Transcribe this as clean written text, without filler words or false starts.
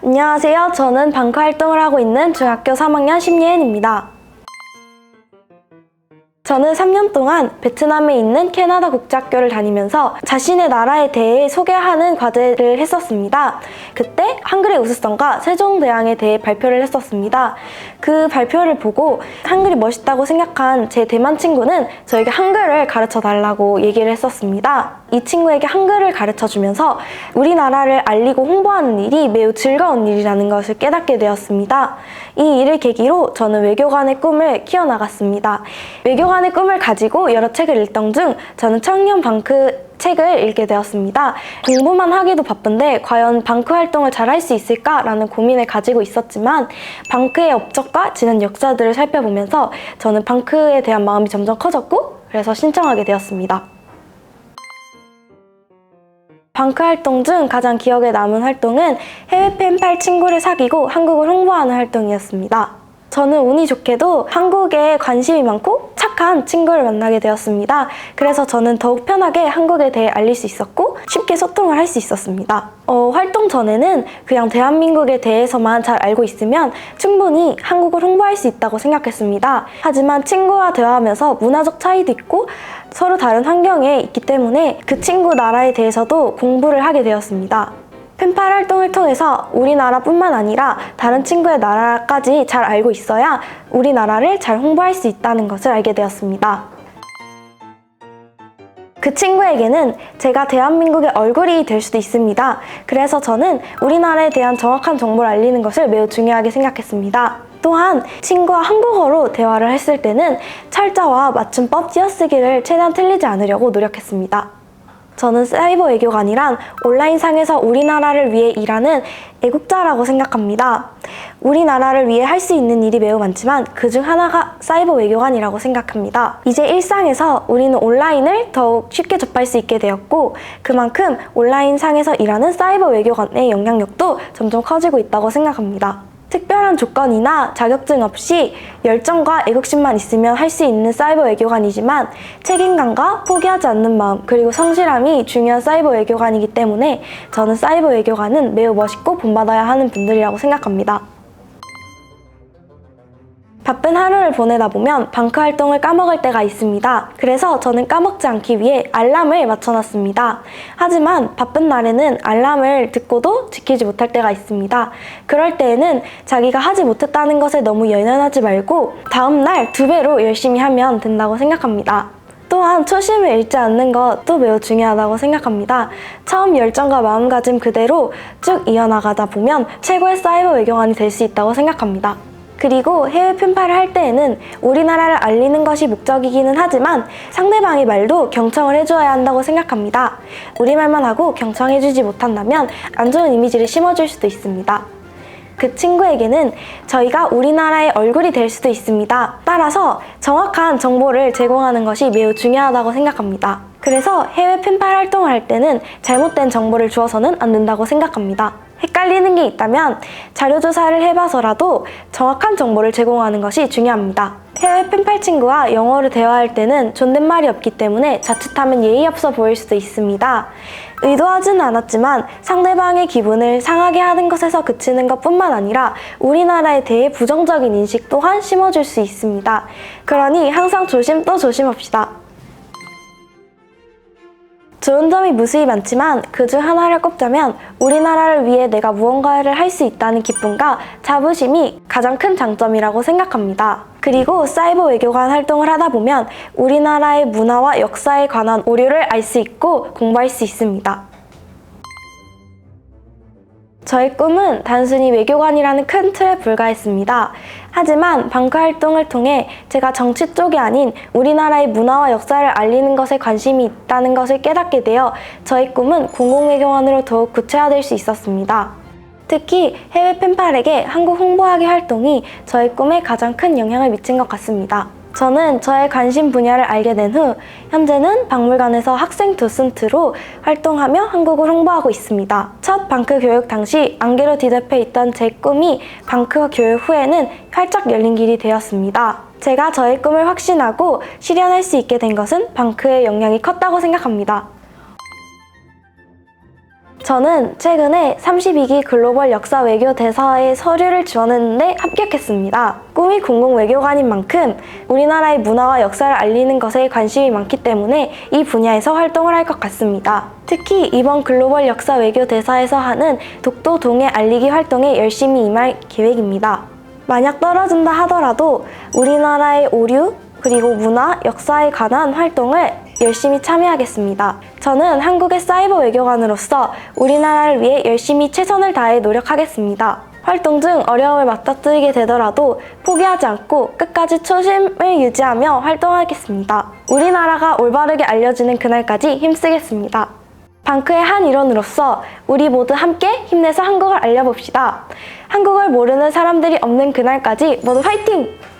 안녕하세요. 저는 방크 활동을 하고 있는 중학교 3학년 심예은입니다. 저는 3년 동안 베트남에 있는 캐나다 국제학교를 다니면서 자신의 나라에 대해 소개하는 과제를 했었습니다. 그때 한글의 우수성과 세종대왕에 대해 발표를 했었습니다. 그 발표를 보고 한글이 멋있다고 생각한 제 대만 친구는 저에게 한글을 가르쳐 달라고 얘기를 했었습니다. 이 친구에게 한글을 가르쳐 주면서 우리나라를 알리고 홍보하는 일이 매우 즐거운 일이라는 것을 깨닫게 되었습니다. 이 일을 계기로 저는 외교관의 꿈을 키워나갔습니다. 외교관의 꿈을 가지고 여러 책을 읽던 중 저는 청년 방크 책을 읽게 되었습니다. 공부만 하기도 바쁜데 과연 방크 활동을 잘 할 수 있을까라는 고민을 가지고 있었지만 방크의 업적과 지난 역사들을 살펴보면서 저는 방크에 대한 마음이 점점 커졌고 그래서 신청하게 되었습니다. 방크 활동 중 가장 기억에 남은 활동은 해외 펜팔 친구를 사귀고 한국을 홍보하는 활동이었습니다. 저는 운이 좋게도 한국에 관심이 많고 착한 친구를 만나게 되었습니다. 그래서 저는 더욱 편하게 한국에 대해 알릴 수 있었고 쉽게 소통을 할 수 있었습니다. 활동 전에는 그냥 대한민국에 대해서만 잘 알고 있으면 충분히 한국을 홍보할 수 있다고 생각했습니다. 하지만 친구와 대화하면서 문화적 차이도 있고 서로 다른 환경에 있기 때문에 그 친구 나라에 대해서도 공부를 하게 되었습니다. 펜팔 활동을 통해서 우리나라뿐만 아니라 다른 친구의 나라까지 잘 알고 있어야 우리나라를 잘 홍보할 수 있다는 것을 알게 되었습니다. 그 친구에게는 제가 대한민국의 얼굴이 될 수도 있습니다. 그래서 저는 우리나라에 대한 정확한 정보를 알리는 것을 매우 중요하게 생각했습니다. 또한 친구와 한국어로 대화를 했을 때는 철자와 맞춤법 띄어쓰기를 최대한 틀리지 않으려고 노력했습니다. 저는 사이버 외교관이란 온라인상에서 우리나라를 위해 일하는 애국자라고 생각합니다. 우리나라를 위해 할 수 있는 일이 매우 많지만 그중 하나가 사이버 외교관이라고 생각합니다. 이제 일상에서 우리는 온라인을 더욱 쉽게 접할 수 있게 되었고 그만큼 온라인상에서 일하는 사이버 외교관의 영향력도 점점 커지고 있다고 생각합니다. 특별한 조건이나 자격증 없이 열정과 애국심만 있으면 할 수 있는 사이버 외교관이지만 책임감과 포기하지 않는 마음 그리고 성실함이 중요한 사이버 외교관이기 때문에 저는 사이버 외교관은 매우 멋있고 본받아야 하는 분들이라고 생각합니다. 바쁜 하루를 보내다 보면 방크 활동을 까먹을 때가 있습니다. 그래서 저는 까먹지 않기 위해 알람을 맞춰놨습니다. 하지만 바쁜 날에는 알람을 듣고도 지키지 못할 때가 있습니다. 그럴 때에는 자기가 하지 못했다는 것에 너무 연연하지 말고 다음날 2배로 열심히 하면 된다고 생각합니다. 또한 초심을 잃지 않는 것도 매우 중요하다고 생각합니다. 처음 열정과 마음가짐 그대로 쭉 이어나가다 보면 최고의 사이버 외교관이 될 수 있다고 생각합니다. 그리고 해외 펜팔을 할 때에는 우리나라를 알리는 것이 목적이기는 하지만 상대방의 말도 경청을 해주어야 한다고 생각합니다. 우리말만 하고 경청해주지 못한다면 안 좋은 이미지를 심어줄 수도 있습니다. 그 친구에게는 저희가 우리나라의 얼굴이 될 수도 있습니다. 따라서 정확한 정보를 제공하는 것이 매우 중요하다고 생각합니다. 그래서 해외 펜팔 활동을 할 때는 잘못된 정보를 주어서는 안 된다고 생각합니다. 헷갈리는 게 있다면 자료조사를 해봐서라도 정확한 정보를 제공하는 것이 중요합니다. 해외 펜팔 친구와 영어로 대화할 때는 존댓말이 없기 때문에 자칫하면 예의 없어 보일 수도 있습니다. 의도하지는 않았지만 상대방의 기분을 상하게 하는 것에서 그치는 것뿐만 아니라 우리나라에 대해 부정적인 인식 또한 심어줄 수 있습니다. 그러니 항상 조심 또 조심합시다. 좋은 점이 무수히 많지만 그중 하나를 꼽자면 우리나라를 위해 내가 무언가를 할 수 있다는 기쁨과 자부심이 가장 큰 장점이라고 생각합니다. 그리고 사이버 외교관 활동을 하다 보면 우리나라의 문화와 역사에 관한 오류를 알 수 있고 공부할 수 있습니다. 저의 꿈은 단순히 외교관이라는 큰 틀에 불과했습니다. 하지만 방크 활동을 통해 제가 정치 쪽이 아닌 우리나라의 문화와 역사를 알리는 것에 관심이 있다는 것을 깨닫게 되어 저의 꿈은 공공외교관으로 더욱 구체화될 수 있었습니다. 특히 해외 펜팔에게 한국 홍보하기 활동이 저의 꿈에 가장 큰 영향을 미친 것 같습니다. 저는 저의 관심 분야를 알게 된 후 현재는 박물관에서 학생 도슨트로 활동하며 한국을 홍보하고 있습니다. 첫 방크 교육 당시 안개로 뒤덮여 있던 제 꿈이 방크 교육 후에는 활짝 열린 길이 되었습니다. 제가 저의 꿈을 확신하고 실현할 수 있게 된 것은 방크의 영향이 컸다고 생각합니다. 저는 최근에 32기 글로벌 역사 외교 대사의 서류를 지원했는데 합격했습니다. 꿈이 공공 외교관인 만큼 우리나라의 문화와 역사를 알리는 것에 관심이 많기 때문에 이 분야에서 활동을 할 것 같습니다. 특히 이번 글로벌 역사 외교 대사에서 하는 독도 동해 알리기 활동에 열심히 임할 계획입니다. 만약 떨어진다 하더라도 우리나라의 오류, 그리고 문화, 역사에 관한 활동을 열심히 참여하겠습니다. 저는 한국의 사이버 외교관으로서 우리나라를 위해 열심히 최선을 다해 노력하겠습니다. 활동 중 어려움을 맞닥뜨리게 되더라도 포기하지 않고 끝까지 초심을 유지하며 활동하겠습니다. 우리나라가 올바르게 알려지는 그날까지 힘쓰겠습니다. 방크의 한 일원으로서 우리 모두 함께 힘내서 한국을 알려봅시다. 한국을 모르는 사람들이 없는 그날까지 모두 화이팅!